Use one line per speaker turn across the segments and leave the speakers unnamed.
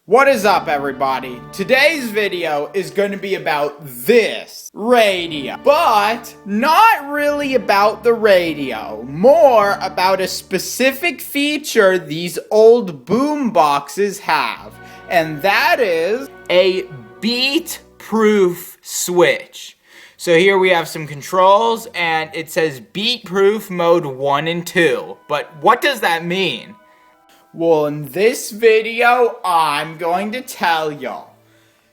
What is up, everybody? Today's video is going to be about this radio, but not really about the radio, more about a specific feature these old boom boxes have, and that is a beat-proof switch. So here we have some controls, and it says beat-proof mode 1 and 2, but what does that mean? Well, in this video, I'm going to tell y'all.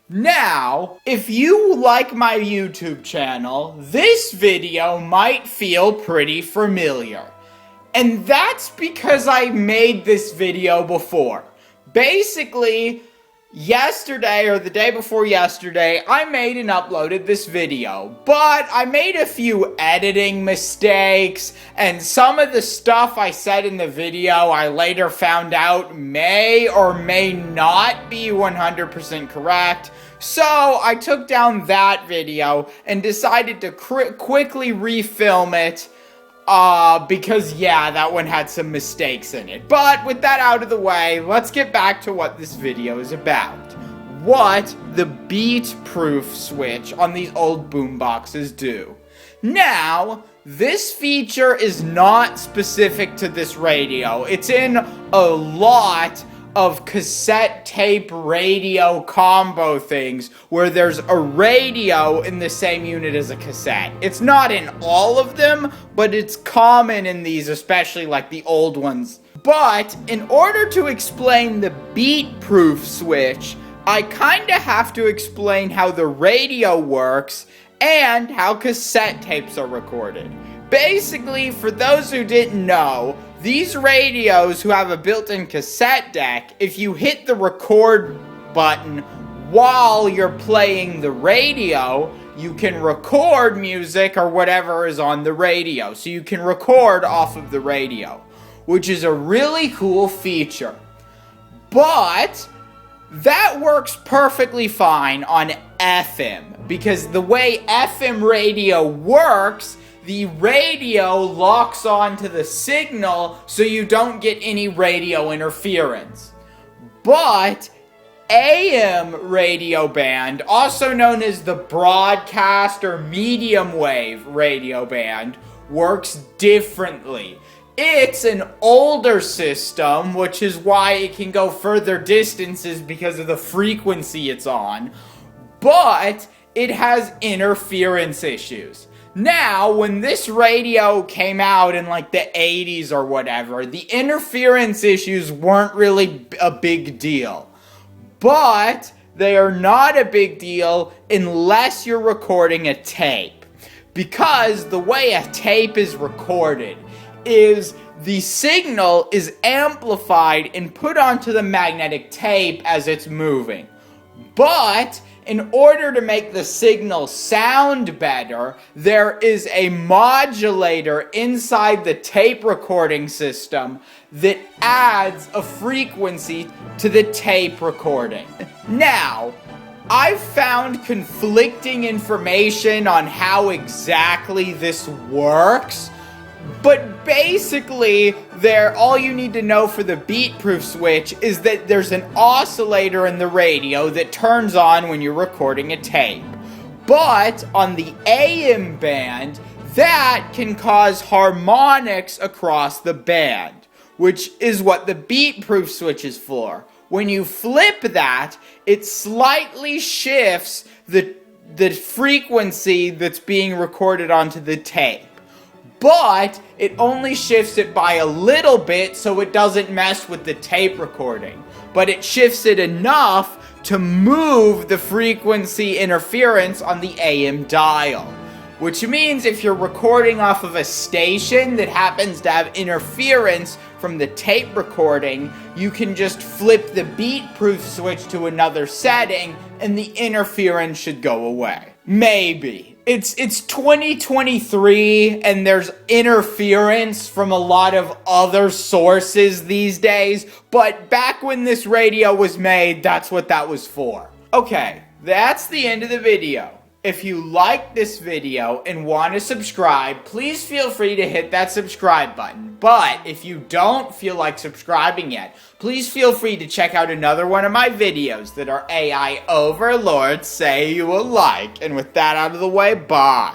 Now, if you like my YouTube channel, this video might feel pretty familiar. And that's because I made this video before. Basically, yesterday or the day before yesterday, I made and uploaded this video, but I made a few editing mistakes, and some of the stuff I said in the video I later found out may or may not be 100% correct. So I took down that video and decided to quickly refilm it. Because yeah, that one had some mistakes in it. But with that out of the way, let's get back to what this video is about. What the beat-proof switch on these old boom boxes do. Now, this feature is not specific to this radio. It's in a lot of cassette tape radio combo things where there's a radio in the same unit as a cassette. It's not in all of them, but it's common in these, especially like the old ones. But in order to explain the beat-proof switch, I kinda have to explain how the radio works and how cassette tapes are recorded. Basically, for those who didn't know, these radios who have a built-in cassette deck, if you hit the record button while you're playing the radio, you can record music or whatever is on the radio. So you can record off of the radio, which is a really cool feature. But that works perfectly fine on FM, because the way FM radio works, the radio locks onto the signal so you don't get any radio interference. But AM radio band, also known as the broadcast or medium wave radio band, works differently. It's an older system, which is why it can go further distances because of the frequency it's on, but it has interference issues. Now, when this radio came out in like the 80s or whatever, the interference issues weren't really a big deal. But they are not a big deal unless you're recording a tape. Because the way a tape is recorded is the signal is amplified and put onto the magnetic tape as it's moving. But in order to make the signal sound better, there is a modulator inside the tape recording system that adds a frequency to the tape recording. Now, I've found conflicting information on how exactly this works, but basically, all you need to know for the beat-proof switch is that there's an oscillator in the radio that turns on when you're recording a tape. But on the AM band, that can cause harmonics across the band, which is what the beat-proof switch is for. When you flip that, it slightly shifts the frequency that's being recorded onto the tape. But it only shifts it by a little bit so it doesn't mess with the tape recording. But it shifts it enough to move the frequency interference on the AM dial. Which means if you're recording off of a station that happens to have interference from the tape recording, you can just flip the beat-proof switch to another setting and the interference should go away. Maybe. It's 2023 and there's interference from a lot of other sources these days, but back when this radio was made, that's what that was for. Okay, that's the end of the video. If you like this video and want to subscribe, please feel free to hit that subscribe button. But if you don't feel like subscribing yet, please feel free to check out another one of my videos that our AI overlords say you will like. And with that out of the way, bye.